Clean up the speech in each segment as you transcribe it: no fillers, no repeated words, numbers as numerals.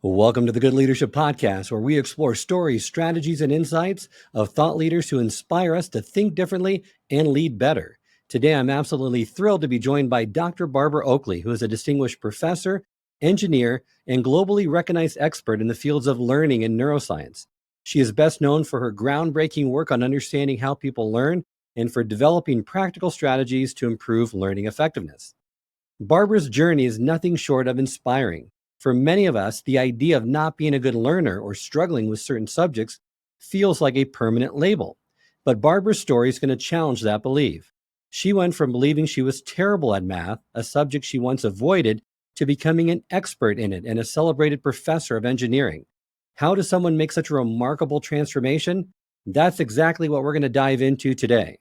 Welcome to the Good Leadership Podcast, where we explore stories, strategies, and insights of thought leaders who inspire us to think differently and lead better. Today, I'm absolutely thrilled to be joined by Dr. Barbara Oakley, who is a distinguished professor, engineer, and globally recognized expert in the fields of learning and neuroscience. She is best known for her groundbreaking work on understanding how people learn and for developing practical strategies to improve learning effectiveness. Barbara's journey is nothing short of inspiring. For many of us, the idea of not being a good learner or struggling with certain subjects feels like a permanent label. But Barbara's story is going to challenge that belief. She went from believing she was terrible at math, a subject she once avoided, to becoming an expert in it and a celebrated professor of engineering. How does someone make such a remarkable transformation? That's exactly what we're going to dive into today.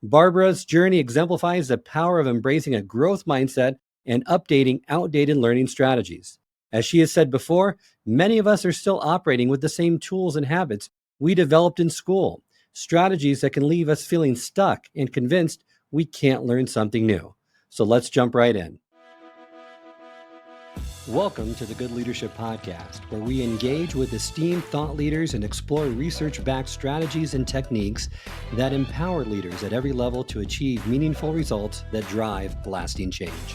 Barbara's journey exemplifies the power of embracing a growth mindset and updating outdated learning strategies. As she has said before, many of us are still operating with the same tools and habits we developed in school, strategies that can leave us feeling stuck and convinced we can't learn something new. So let's jump right in. Welcome to the Good Leadership Podcast, where we engage with esteemed thought leaders and explore research-backed strategies and techniques that empower leaders at every level to achieve meaningful results that drive lasting change.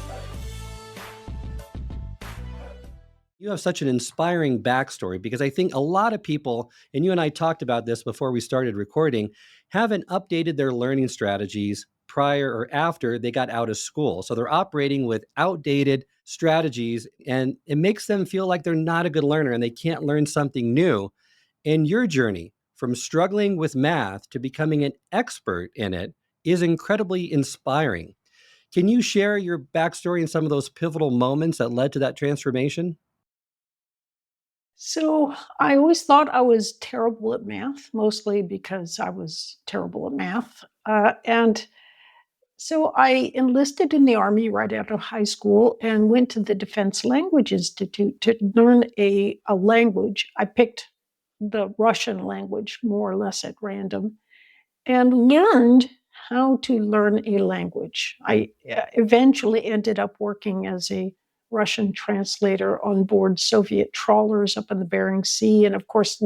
You have such an inspiring backstory because I think a lot of people, and you and I talked about this before we started recording, haven't updated their learning strategies prior or after they got out of school. So they're operating with outdated strategies, and it makes them feel like they're not a good learner and they can't learn something new. And your journey from struggling with math to becoming an expert in it is incredibly inspiring. Can you share your backstory and some of those pivotal moments that led to that transformation? So I always thought I was terrible at math, mostly because I was terrible at math. And so I enlisted in the Army right out of high school and went to the Defense Language Institute to learn a language. I picked the Russian language more or less at random and learned how to learn a language. I eventually ended up working as a Russian translator on board Soviet trawlers up in the Bering Sea, and of course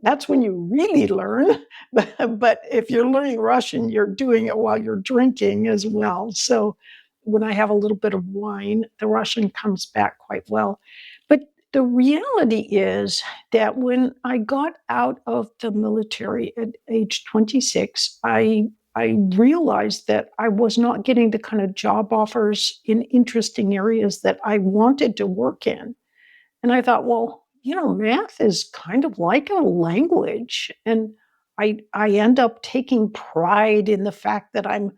that's when you really learn. But if you're learning Russian, you're doing it while you're drinking as well. So when I have a little bit of wine, the Russian comes back quite well. But the reality is that when I got out of the military at age 26, I realized that I was not getting the kind of job offers in interesting areas that I wanted to work in. And I thought, well, math is kind of like a language. And I end up taking pride in the fact that I'm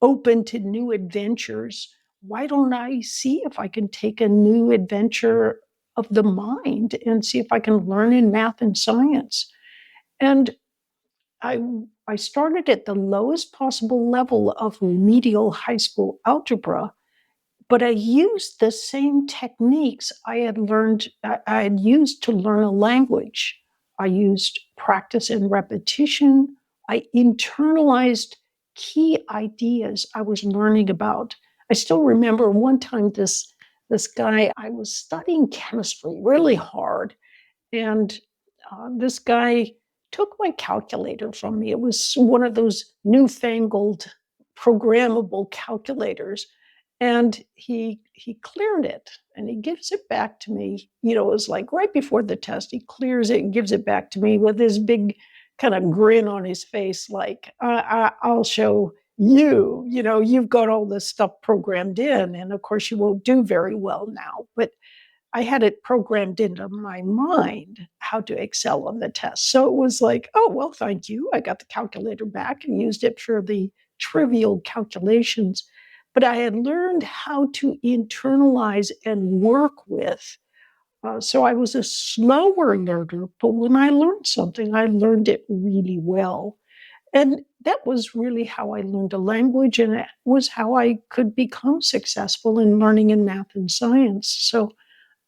open to new adventures. Why don't I see if I can take a new adventure of the mind and see if I can learn in math and science? And I I started at the lowest possible level of remedial high school algebra, but I used the same techniques I had used to learn a language. I used practice and repetition. I internalized key ideas I was learning about. I still remember one time this guy, I was studying chemistry really hard, and this guy took my calculator from me. It was one of those newfangled programmable calculators. And he cleared it and he gives it back to me. It was like right before the test, he clears it and gives it back to me with this big kind of grin on his face, like, I'll show you, you've got all this stuff programmed in. And of course, you won't do very well now. But I had it programmed into my mind how to excel on the test. So it was like, oh, well, thank you. I got the calculator back and used it for the trivial calculations. But I had learned how to internalize and work with. So I was a slower learner, but when I learned something, I learned it really well. And that was really how I learned a language, and it was how I could become successful in learning in math and science. So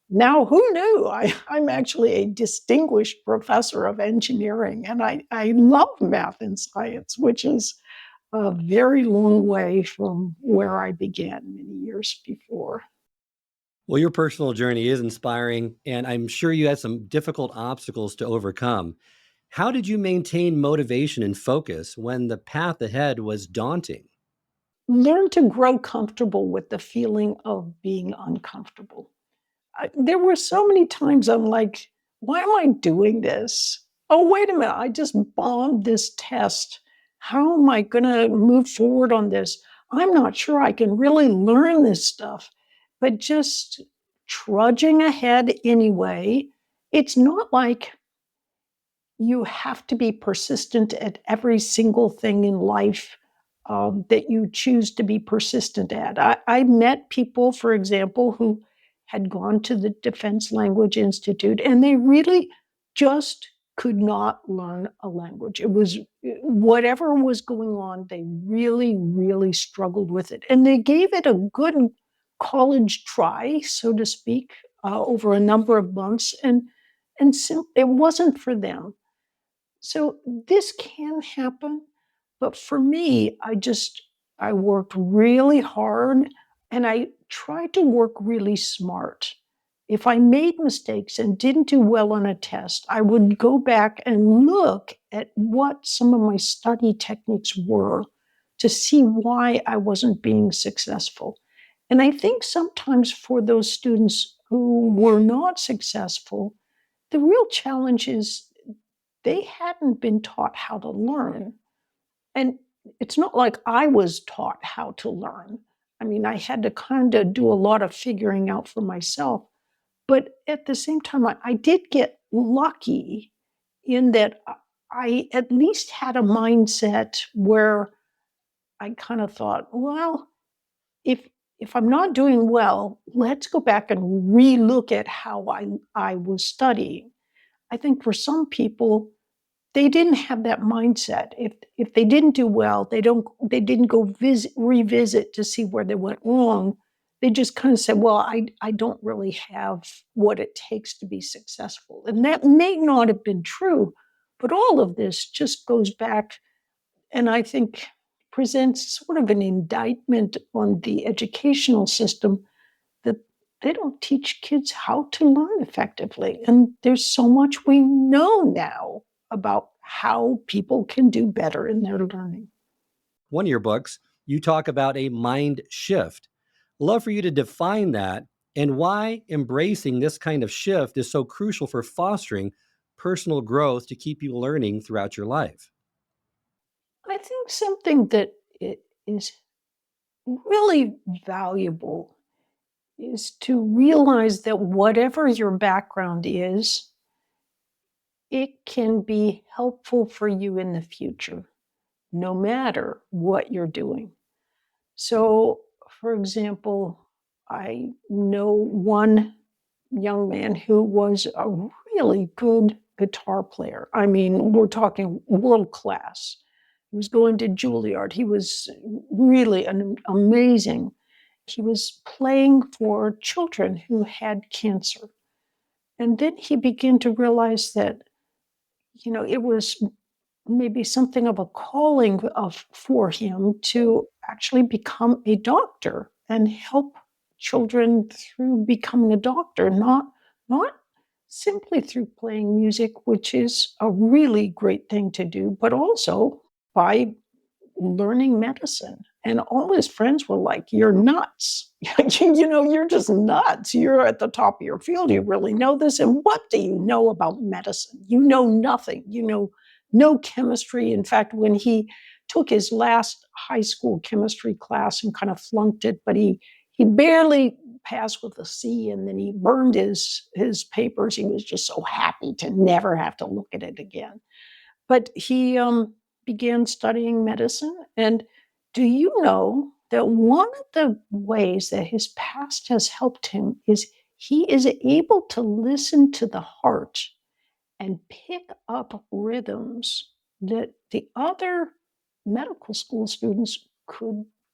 now, who knew? I'm actually a distinguished professor of engineering, and I love math and science, which is a very long way from where I began many years before. Well, your personal journey is inspiring, and I'm sure you had some difficult obstacles to overcome. How did you maintain motivation and focus when the path ahead was daunting? Learn to grow comfortable with the feeling of being uncomfortable. There were so many times I'm like, why am I doing this? Oh, wait a minute. I just bombed this test. How am I going to move forward on this? I'm not sure I can really learn this stuff, but just trudging ahead anyway. It's not like you have to be persistent at every single thing in life that you choose to be persistent at. I met people, for example, who had gone to the Defense Language Institute and they really just could not learn a language. It was whatever was going on, they really, really struggled with it. And they gave it a good college try, so to speak, over a number of months. It wasn't for them. So this can happen, but for me, I worked really hard and I tried to work really smart. If I made mistakes and didn't do well on a test, I would go back and look at what some of my study techniques were to see why I wasn't being successful. And I think sometimes for those students who were not successful, the real challenge is they hadn't been taught how to learn. And it's not like I was taught how to learn. I mean, I had to kind of do a lot of figuring out for myself. But at the same time, I did get lucky in that I at least had a mindset where I kind of thought, well, if if I'm not doing well, let's go back and relook at how I was studying. I think for some people, they didn't have that mindset. If they didn't do well, they didn't go revisit to see where they went wrong. They just kind of said, "Well, I don't really have what it takes to be successful." And that may not have been true, but all of this just goes back and I think presents sort of an indictment on the educational system that they don't teach kids how to learn effectively. And there's so much we know now about how people can do better in their learning. One of your books, you talk about a mind shift. Love for you to define that and why embracing this kind of shift is so crucial for fostering personal growth to keep you learning throughout your life. I think something that is really valuable is to realize that whatever your background is, it can be helpful for you in the future, no matter what you're doing. So, for example, I know one young man who was a really good guitar player. I mean, we're talking world class. He was going to Juilliard. He was really amazing. He was playing for children who had cancer. And then he began to realize that, it was maybe something of a calling for him to actually become a doctor and help children through becoming a doctor, not simply through playing music, which is a really great thing to do, but also by learning medicine. And all his friends were like, "You're nuts. You're just nuts. You're at the top of your field. You really know this. And what do you know about medicine? You know nothing. You know no chemistry." In fact, when he took his last high school chemistry class and kind of flunked it, but he barely passed with a C, and then he burned his papers. He was just so happy to never have to look at it again. But he began studying medicine. And do you know that one of the ways that his past has helped him is he is able to listen to the heart and pick up rhythms that the other medical school students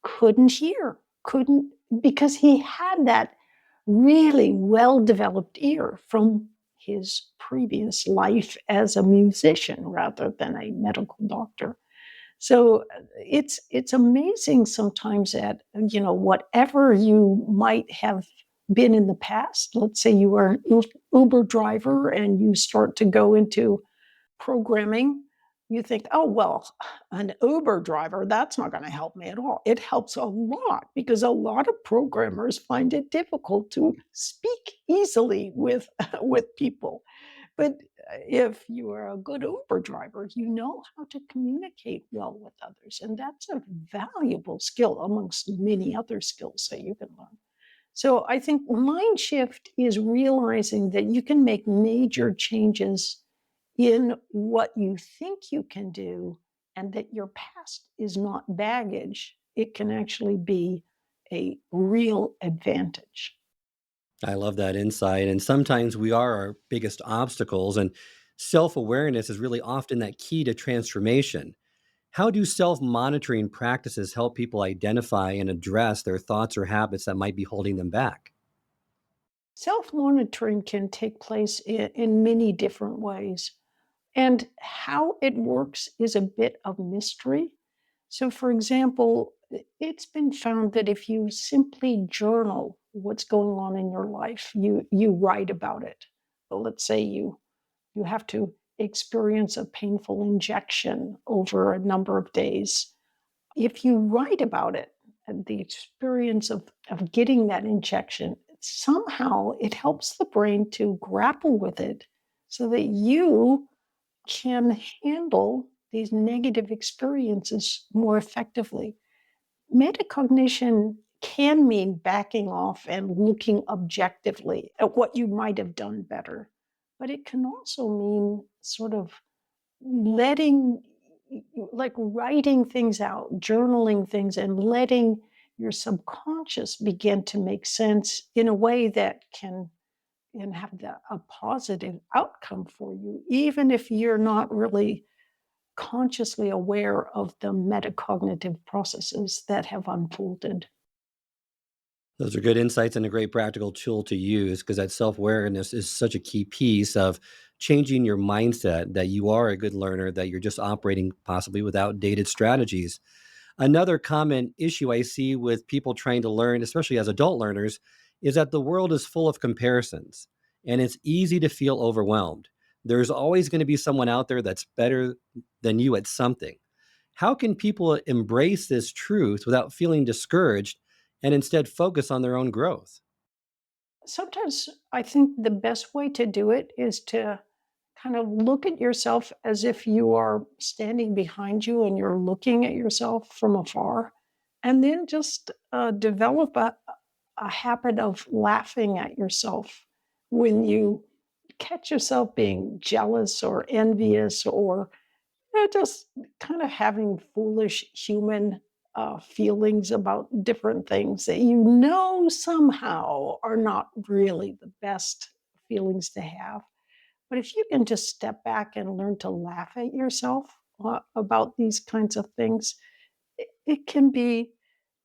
couldn't hear, couldn't because he had that really well-developed ear from his previous life as a musician rather than a medical doctor. So it's amazing sometimes that whatever you might have been in the past. Let's say you are an Uber driver and you start to go into programming. You think, oh, well, an Uber driver, that's not going to help me at all. It helps a lot because a lot of programmers find it difficult to speak easily with, with people. But if you are a good Uber driver, you know how to communicate well with others. And that's a valuable skill amongst many other skills that you can learn. So I think mind shift is realizing that you can make major changes in what you think you can do and that your past is not baggage. It can actually be a real advantage. I love that insight. And sometimes we are our biggest obstacles, and self awareness is really often that key to transformation. How do self monitoring practices help people identify and address their thoughts or habits that might be holding them back? Self monitoring can take place in many different ways. And how it works is a bit of mystery. So, for example, it's been found that if you simply journal what's going on in your life, you write about it. So let's say you have to experience a painful injection over a number of days. If you write about it and the experience of getting that injection, somehow it helps the brain to grapple with it so that you can handle these negative experiences more effectively. Metacognition can mean backing off and looking objectively at what you might have done better, but it can also mean sort of letting, like writing things out, journaling things, and letting your subconscious begin to make sense in a way that can and have a positive outcome for you, even if you're not really consciously aware of the metacognitive processes that have unfolded. Those are good insights and a great practical tool to use because that self awareness is such a key piece of changing your mindset that you are a good learner, that you're just operating possibly with outdated strategies. Another common issue I see with people trying to learn, especially as adult learners, is that the world is full of comparisons and it's easy to feel overwhelmed. There's always going to be someone out there that's better than you at something. How can people embrace this truth without feeling discouraged and instead focus on their own growth? Sometimes I think the best way to do it is to kind of look at yourself as if you are standing behind you and you're looking at yourself from afar, and then just develop a habit of laughing at yourself when you catch yourself being jealous or envious or just kind of having foolish human feelings about different things that you know somehow are not really the best feelings to have. But if you can just step back and learn to laugh at yourself about these kinds of things, it can be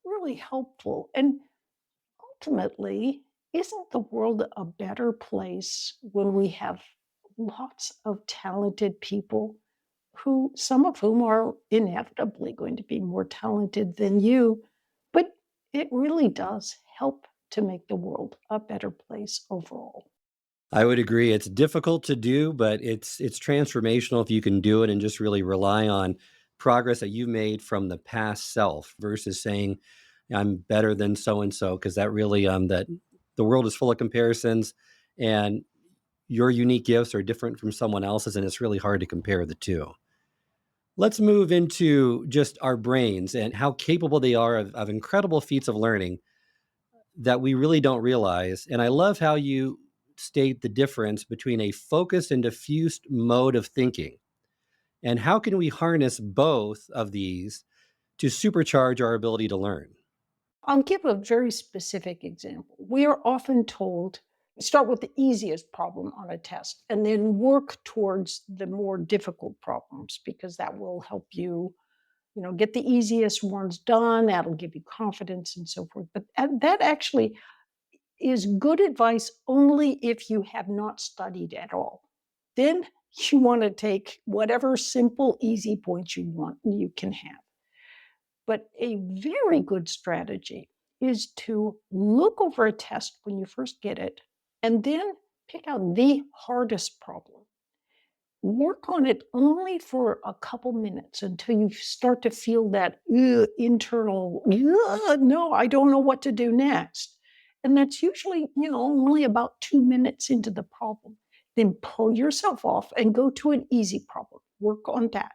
really helpful. And ultimately, isn't the world a better place when we have lots of talented people who some of whom are inevitably going to be more talented than you, but it really does help to make the world a better place overall. I would agree. It's difficult to do, but it's transformational if you can do it and just really rely on progress that you've made from the past self versus saying I'm better than so and so because that really that the world is full of comparisons and your unique gifts are different from someone else's and it's really hard to compare the two. Let's move into just our brains and how capable they are of incredible feats of learning that we really don't realize. And I love how you state the difference between a focused and diffused mode of thinking. And how can we harness both of these to supercharge our ability to learn? I'll give a very specific example. We are often told start with the easiest problem on a test and then work towards the more difficult problems because that will help you, get the easiest ones done. That'll give you confidence and so forth. But that actually is good advice only if you have not studied at all. Then you want to take whatever simple, easy points you want, you can have. But a very good strategy is to look over a test when you first get it and then pick out the hardest problem. Work on it only for a couple minutes until you start to feel that internal, no, I don't know what to do next. And that's usually, only about 2 minutes into the problem. Then pull yourself off and go to an easy problem. Work on that.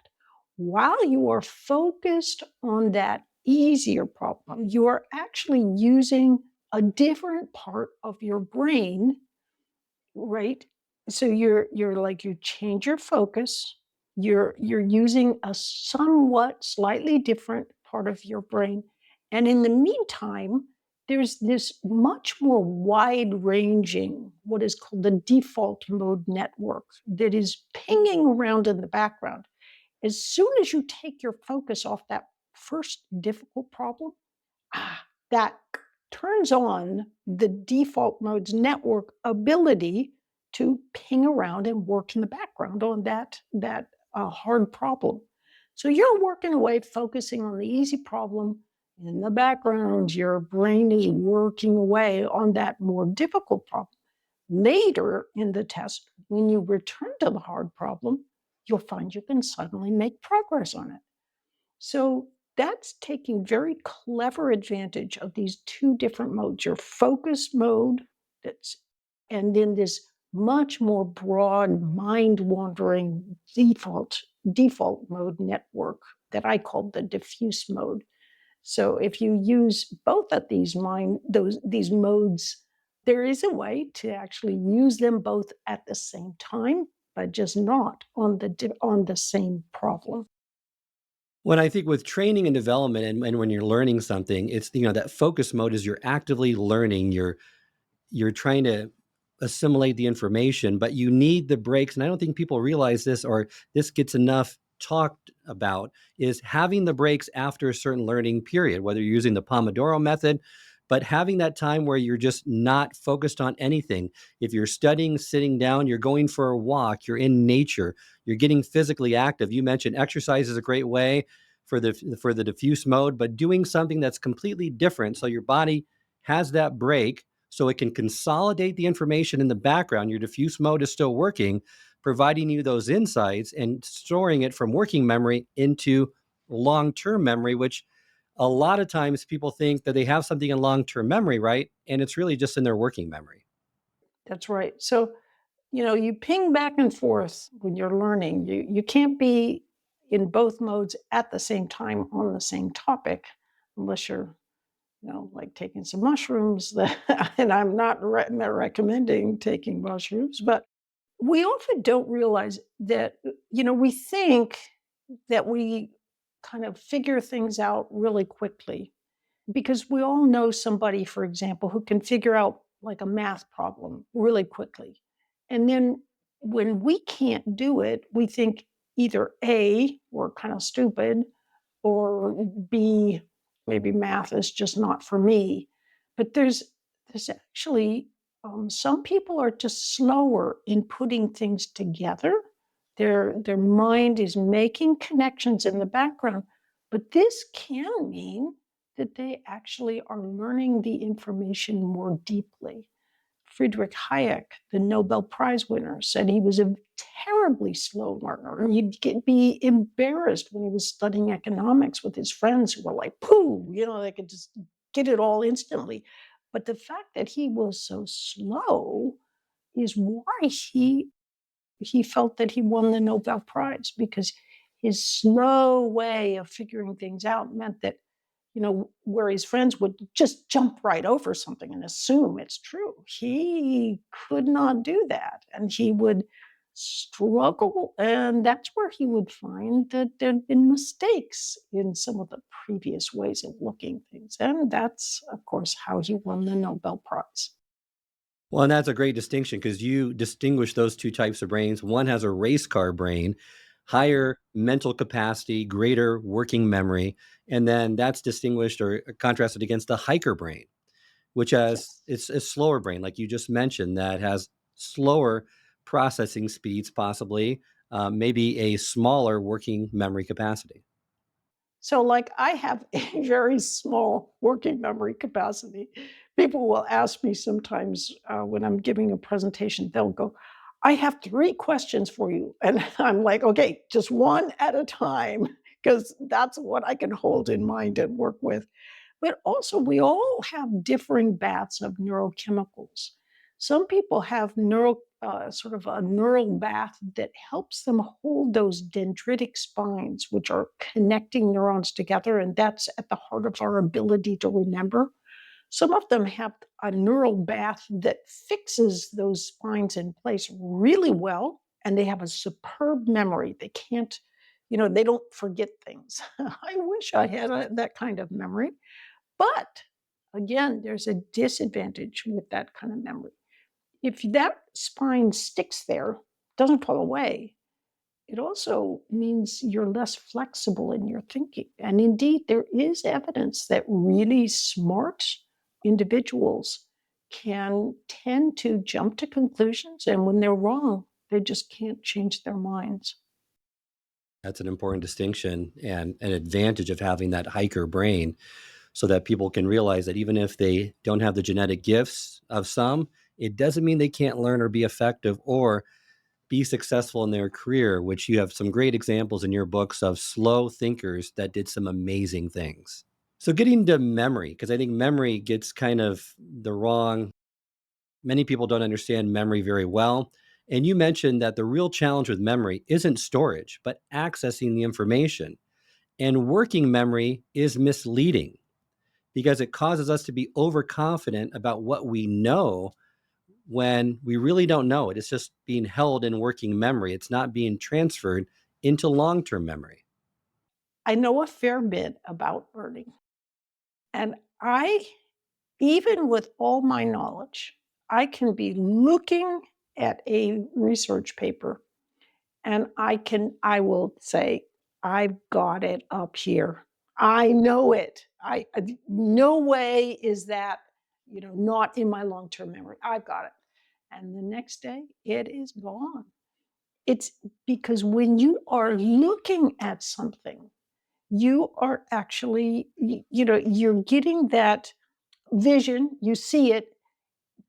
While you are focused on that easier problem, you are actually using a different part of your brain. Right. So you're like you change your focus. You're using a somewhat slightly different part of your brain. And in the meantime, there's this much more wide-ranging, what is called the default mode network that is pinging around in the background. As soon as you take your focus off that first difficult problem, that turns on the default mode's network ability to ping around and work in the background on that hard problem. So you're working away, focusing on the easy problem. In the background, your brain is working away on that more difficult problem. Later in the test, when you return to the hard problem, you'll find you can suddenly make progress on it. So that's taking very clever advantage of these two different modes, your focus mode that's and then this much more broad mind wandering default mode network that I call the diffuse mode. So if you use both of these modes, there is a way to actually use them both at the same time, but just not on the same problem. When I think with training and development and when you're learning something, it's, that focus mode is you're actively learning, you're trying to assimilate the information, but you need the breaks. And I don't think people realize this, or this gets enough talked about, is having the breaks after a certain learning period, whether you're using the Pomodoro method, but having that time where you're just not focused on anything. If you're studying, sitting down, you're going for a walk, you're in nature, you're getting physically active. You mentioned exercise is a great way for the diffuse mode, but doing something that's completely different so your body has that break so it can consolidate the information in the background. Your diffuse mode is still working, providing you those insights and storing it from working memory into long-term memory, which a lot of times people think that they have something in long-term memory, right? And it's really just in their working memory. That's right. So, you ping back and forth when you're learning. You can't be in both modes at the same time on the same topic unless you're, like taking some mushrooms. And I'm not recommending taking mushrooms, but we often don't realize that, we think that we kind of figure things out really quickly because we all know somebody, for example, who can figure out like a math problem really quickly. And then when we can't do it, we think either A, we're kind of stupid, or B, maybe math is just not for me. But there's actually some people are just slower in putting things together. Their mind is making connections in the background, but this can mean that they actually are learning the information more deeply. Friedrich Hayek, the Nobel Prize winner, said he was a terribly slow learner. And be embarrassed when he was studying economics with his friends who were like, pooh, they could just get it all instantly. But the fact that he was so slow is why he felt that he won the Nobel Prize, because his slow way of figuring things out meant that, where his friends would just jump right over something and assume it's true. He could not do that. And he would struggle. And that's where he would find that there'd been mistakes in some of the previous ways of looking things. And that's, of course, how he won the Nobel Prize. Well, and that's a great distinction because you distinguish those two types of brains. One has a race car brain, higher mental capacity, greater working memory. And then that's distinguished or contrasted against the hiker brain, which has Yes. it's a slower brain, like you just mentioned, that has slower processing speeds, possibly, maybe a smaller working memory capacity. So, like, I have a very small working memory capacity. People will ask me sometimes when I'm giving a presentation, they'll go, I have 3 questions for you. And I'm like, okay, just one at a time, because that's what I can hold in mind and work with. But also, we all have differing baths of neurochemicals. Some people have sort of a neural bath that helps them hold those dendritic spines, which are connecting neurons together, and that's at the heart of our ability to remember. Some of them have a neural bath that fixes those spines in place really well, and they have a superb memory. They can't, they don't forget things. I wish I had that kind of memory. But again, there's a disadvantage with that kind of memory. If that spine sticks there, doesn't fall away, it also means you're less flexible in your thinking. And indeed, there is evidence that really smart individuals can tend to jump to conclusions. And when they're wrong, they just can't change their minds. That's an important distinction and an advantage of having that hiker brain so that people can realize that even if they don't have the genetic gifts of some, it doesn't mean they can't learn or be effective or be successful in their career, which you have some great examples in your books of slow thinkers that did some amazing things. So getting to memory, because I think memory gets kind of the wrong, many people don't understand memory very well. And you mentioned that the real challenge with memory isn't storage, but accessing the information. And working memory is misleading because it causes us to be overconfident about what we know when we really don't know it. It's just being held in working memory. It's not being transferred into long-term memory. I know a fair bit about learning. And even with all my knowledge, I can be looking at a research paper and I will say, I've got it up here. I know it. No way is that, not in my long-term memory. I've got it. And the next day it is gone. It's because when you are looking at something, you are actually, you're getting that vision, you see it,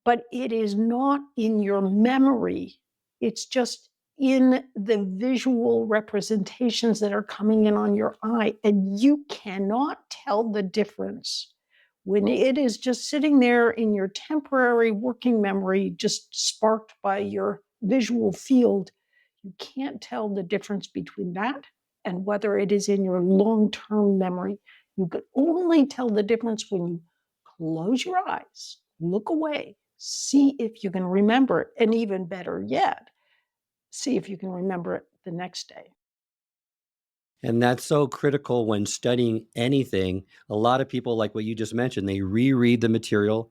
but it is not in your memory. It's just in the visual representations that are coming in on your eye. And you cannot tell the difference when it is just sitting there in your temporary working memory, just sparked by your visual field. You can't tell the difference between that and whether it is in your long term memory. You can only tell the difference when you close your eyes, look away, see if you can remember it. And even better yet, see if you can remember it the next day. And that's so critical when studying anything. A lot of people, like what you just mentioned, they reread the material.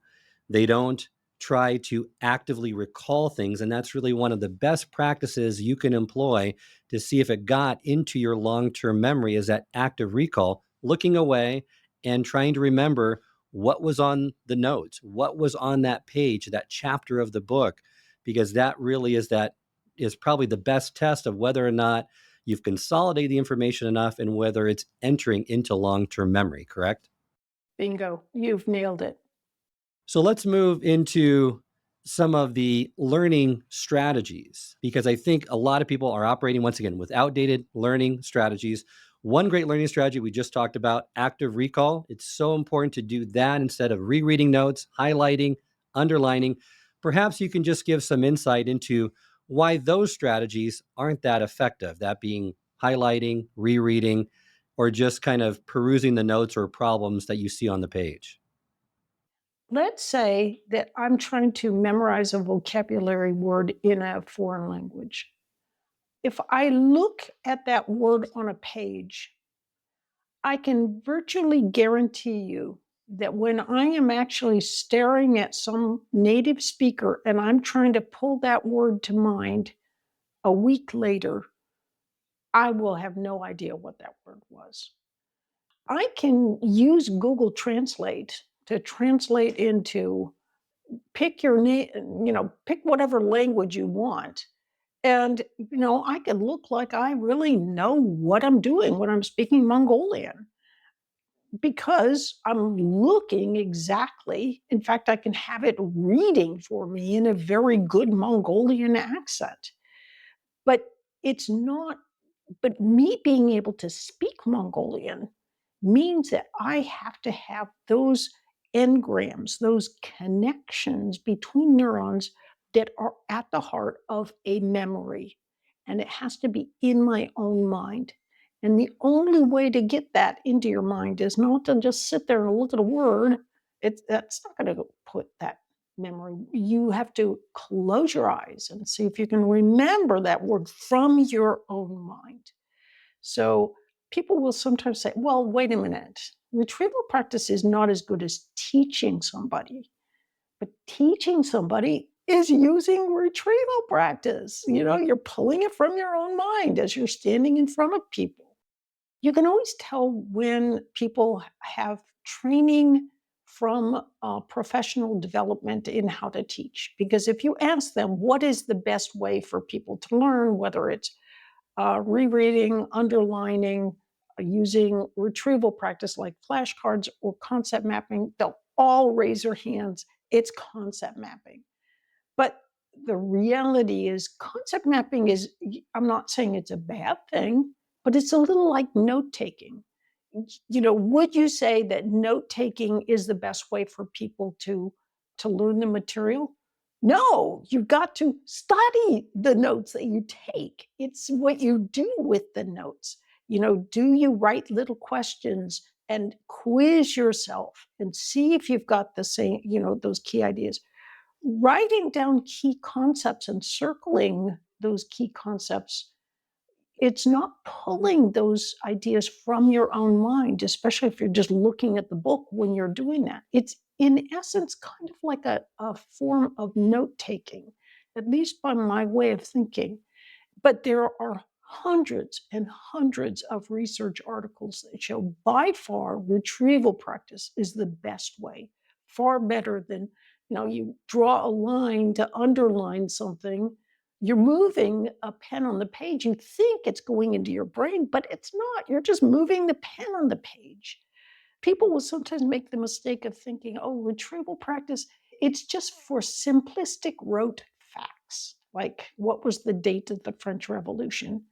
They don't try to actively recall things. And that's really one of the best practices you can employ to see if it got into your long-term memory is that active recall, looking away and trying to remember what was on the notes, what was on that page, that chapter of the book, because that really is probably the best test of whether or not you've consolidated the information enough and whether it's entering into long-term memory, correct? Bingo, you've nailed it. So let's move into some of the learning strategies because I think a lot of people are operating once again with outdated learning strategies. One great learning strategy we just talked about, active recall. It's so important to do that instead of rereading notes, highlighting, underlining. Perhaps you can just give some insight into why those strategies aren't that effective, that being highlighting, rereading, or just kind of perusing the notes or problems that you see on the page. Let's say that I'm trying to memorize a vocabulary word in a foreign language. If I look at that word on a page, I can virtually guarantee you that when I am actually staring at some native speaker and I'm trying to pull that word to mind a week later, I will have no idea what that word was. I can use Google Translate to translate into pick your name, pick whatever language you want. And I can look like I really know what I'm doing when I'm speaking Mongolian. because I'm looking exactly. In fact, I can have it reading for me in a very good Mongolian accent. But it's not, but me being able to speak Mongolian means that I have to have those engrams, those connections between neurons that are at the heart of a memory. And it has to be in my own mind. And the only way to get that into your mind is not to just sit there and look at a word. That's not going to put that memory. You have to close your eyes and see if you can remember that word from your own mind. So people will sometimes say, well, wait a minute. Retrieval practice is not as good as teaching somebody, but teaching somebody is using retrieval practice. You're pulling it from your own mind as you're standing in front of people. You can always tell when people have training from professional development in how to teach. Because if you ask them, what is the best way for people to learn, whether it's rereading, underlining, using retrieval practice like flashcards or concept mapping, they'll all raise their hands. It's concept mapping. But the reality is, concept mapping is, I'm not saying it's a bad thing, but it's a little like note taking. Would you say that note taking is the best way for people to learn the material? No, you've got to study the notes that you take. It's what you do with the notes. Do you write little questions and quiz yourself and see if you've got the same, those key ideas? Writing down key concepts and circling those key concepts, it's not pulling those ideas from your own mind, especially if you're just looking at the book when you're doing that. It's, in essence, kind of like a form of note taking, at least by my way of thinking. But there are hundreds and hundreds of research articles that show by far retrieval practice is the best way, far better than, you draw a line to underline something. You're moving a pen on the page. You think it's going into your brain, but it's not. You're just moving the pen on the page. People will sometimes make the mistake of thinking, oh, retrieval practice, it's just for simplistic rote facts, like what was the date of the French Revolution?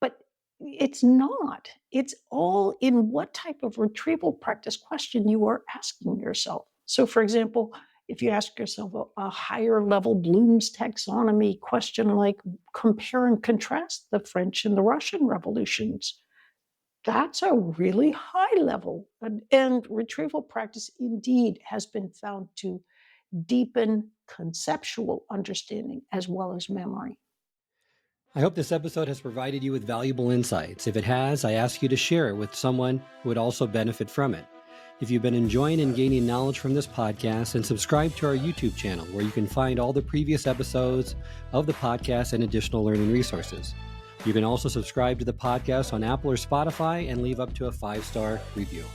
But it's not. It's all in what type of retrieval practice question you are asking yourself. So, for example, if you ask yourself a higher level Bloom's taxonomy question like compare and contrast the French and the Russian revolutions, that's a really high level. And retrieval practice indeed has been found to deepen conceptual understanding as well as memory. I hope this episode has provided you with valuable insights. If it has, I ask you to share it with someone who would also benefit from it. If you've been enjoying and gaining knowledge from this podcast, then subscribe to our YouTube channel where you can find all the previous episodes of the podcast and additional learning resources. You can also subscribe to the podcast on Apple or Spotify and leave up to a 5-star review.